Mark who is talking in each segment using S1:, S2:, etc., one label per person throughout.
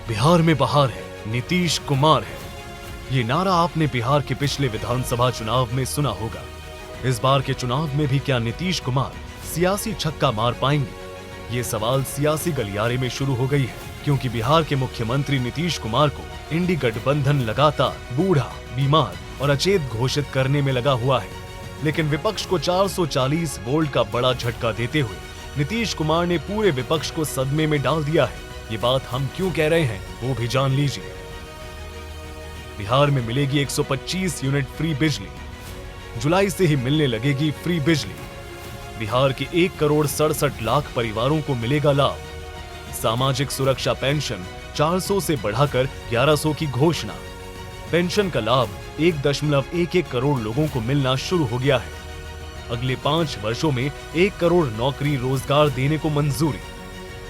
S1: बिहार में बहार है, नीतीश कुमार है। ये नारा आपने बिहार के पिछले विधानसभा चुनाव में सुना होगा। इस बार के चुनाव में भी क्या नीतीश कुमार सियासी छक्का मार पाएंगे? ये सवाल सियासी गलियारे में शुरू हो गई है, क्योंकि बिहार के मुख्यमंत्री नीतीश कुमार को इंडी गठबंधन लगातार बूढ़ा, बीमार और अचेत घोषित करने में लगा हुआ है। लेकिन विपक्ष को 440 वोल्ट का बड़ा झटका देते हुए नीतीश कुमार ने पूरे विपक्ष को सदमे में डाल दिया है। ये बात हम क्यों कह रहे हैं वो भी जान लीजिए। बिहार में मिलेगी 125 यूनिट फ्री बिजली। जुलाई से ही मिलने लगेगी फ्री बिजली। बिहार के 1,67,00,000 परिवारों को मिलेगा लाभ। सामाजिक सुरक्षा पेंशन 400 से बढ़ाकर 1100 की घोषणा। पेंशन का लाभ 1.11 करोड़ लोगों को मिलना शुरू हो गया है। अगले 5 वर्षों में 1 करोड़ नौकरी रोजगार देने को मंजूरी।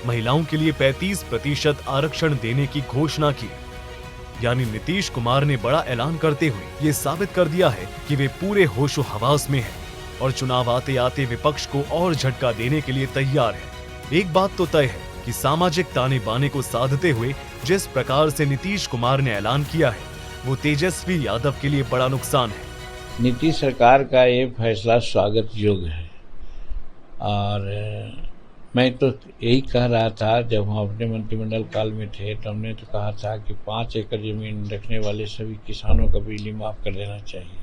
S1: महिलाओं के लिए 35% आरक्षण देने की घोषणा की। यानी नीतीश कुमार ने बड़ा ऐलान करते हुए ये साबित कर दिया है कि वे पूरे होशो हवास में हैं और चुनाव आते आते विपक्ष को और झटका देने के लिए तैयार है। एक बात तो तय है कि सामाजिक ताने बाने को साधते हुए जिस प्रकार से नीतीश कुमार ने ऐलान किया है, वो तेजस्वी यादव के लिए बड़ा नुकसान है।
S2: नीतीश सरकार का ये फैसला स्वागत योग्य है और मैं तो यही कह रहा था, जब हम अपने मंत्रिमंडल काल में थे तो हमने तो कहा था कि 5 एकड़ जमीन रखने वाले सभी किसानों का बिजली माफ कर देना चाहिए।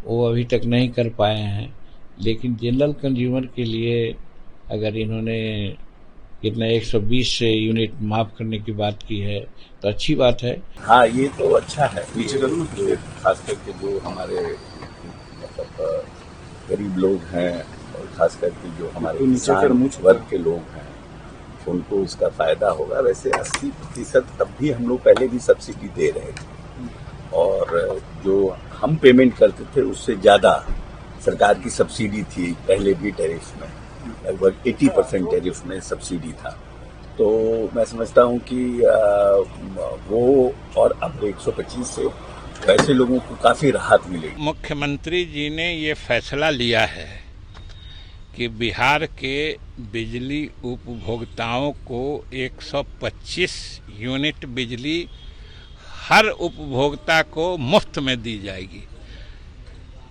S2: वो अभी तक नहीं कर पाए हैं, लेकिन जनरल कंज्यूमर के लिए अगर इन्होंने कितना 120 यूनिट माफ करने की बात की है तो अच्छी बात है।
S3: हाँ, ये तो अच्छा है। खास करके जो हमारे मतलब गरीब लोग हैं और खास करके जो हमारे किसान वर्ग के लोग हैं, उनको इसका फायदा होगा। वैसे 80% तब भी हम लोग पहले भी सब्सिडी दे रहे थे और जो हम पेमेंट करते थे उससे ज्यादा सरकार की सब्सिडी थी। पहले भी टैरिफ में लगभग 80% टैरिफ में सब्सिडी था। तो मैं समझता हूं कि वो और अब 125 से वैसे लोगों को काफी राहत मिलेगी।
S4: मुख्यमंत्री जी ने ये फैसला लिया है कि बिहार के बिजली उपभोक्ताओं को 125 यूनिट बिजली हर उपभोक्ता को मुफ्त में दी जाएगी।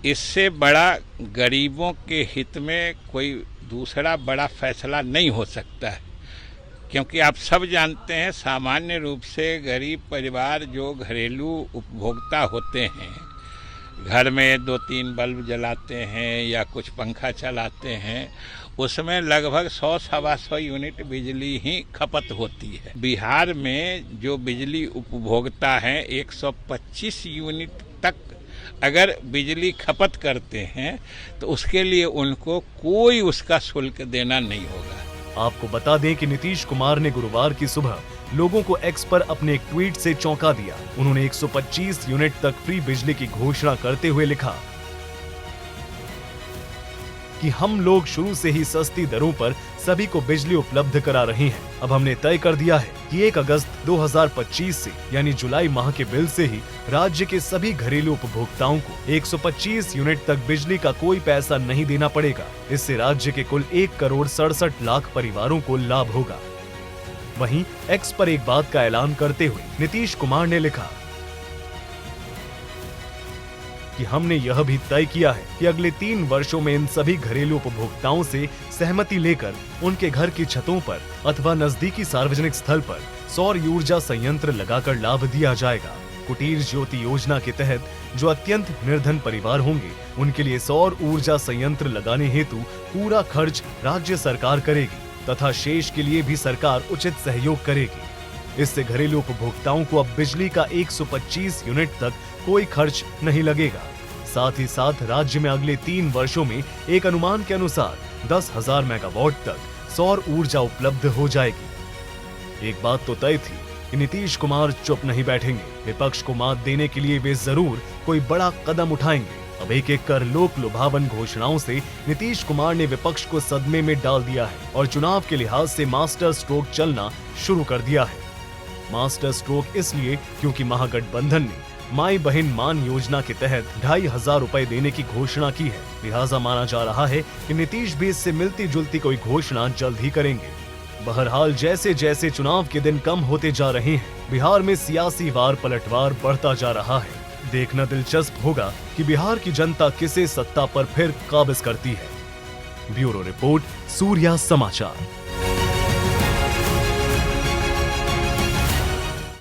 S4: इससे बड़ा गरीबों के हित में कोई दूसरा बड़ा फैसला नहीं हो सकता है, क्योंकि आप सब जानते हैं सामान्य रूप से गरीब परिवार जो घरेलू उपभोक्ता होते हैं, घर में 2-3 बल्ब जलाते हैं या कुछ पंखा चलाते हैं, उसमें लगभग 100-125 यूनिट बिजली ही खपत होती है। बिहार में जो बिजली उपभोक्ता हैं 125 यूनिट तक अगर बिजली खपत करते हैं तो उसके लिए उनको कोई उसका शुल्क देना नहीं होगा।
S1: आपको बता दें कि नीतीश कुमार ने गुरुवार की सुबह लोगों को एक्स पर अपने एक ट्वीट से चौंका दिया। उन्होंने 125 यूनिट तक फ्री बिजली की घोषणा करते हुए लिखा कि हम लोग शुरू से ही सस्ती दरों पर सभी को बिजली उपलब्ध करा रहे हैं। अब हमने तय कर दिया है कि 1 अगस्त 2025 से यानी जुलाई माह के बिल से ही राज्य के सभी घरेलू उपभोक्ताओं को 125 यूनिट तक बिजली का कोई पैसा नहीं देना पड़ेगा। इससे राज्य के कुल 1,67,00,000 परिवारों को लाभ होगा। वहीं एक्स पर एक बात का ऐलान करते हुए नीतीश कुमार ने लिखा कि हमने यह भी तय किया है कि अगले 3 वर्षों में इन सभी घरेलू उपभोक्ताओं से सहमति लेकर उनके घर की छतों पर अथवा नजदीकी सार्वजनिक स्थल पर सौर ऊर्जा संयंत्र लगाकर लाभ दिया जाएगा। कुटीर ज्योति योजना के तहत जो अत्यंत निर्धन परिवार होंगे, उनके लिए सौर ऊर्जा संयंत्र लगाने हेतु पूरा खर्च राज्य सरकार करेगी तथा शेष के लिए भी सरकार उचित सहयोग करेगी। इससे घरेलू उपभोक्ताओं को अब बिजली का 125 यूनिट तक कोई खर्च नहीं लगेगा। साथ ही साथ राज्य में अगले 3 वर्षों में एक अनुमान के अनुसार 10,000 मेगावाट तक सौर ऊर्जा उपलब्ध हो जाएगी। एक बात तो तय थी कि नीतीश कुमार चुप नहीं बैठेंगे। विपक्ष को मात देने के लिए वे जरूर कोई बड़ा कदम उठाएंगे। अब एक एक कर लोक लुभावन घोषणाओं से नीतीश कुमार ने विपक्ष को सदमे में डाल दिया है और चुनाव के लिहाज से मास्टर स्ट्रोक चलना शुरू कर दिया है। मास्टर स्ट्रोक इसलिए क्योंकि महागठबंधन ने माई बहन मान योजना के तहत 2,500 रुपए देने की घोषणा की है। लिहाजा माना जा रहा है कि नीतीश भी इससे मिलती जुलती कोई घोषणा जल्द ही करेंगे। बहरहाल जैसे जैसे चुनाव के दिन कम होते जा रहे हैं, बिहार में सियासी वार पलटवार बढ़ता जा रहा है। देखना दिलचस्प होगा कि बिहार की जनता किसे सत्ता पर फिर काबिज करती है। ब्यूरो रिपोर्ट, सूर्या समाचार।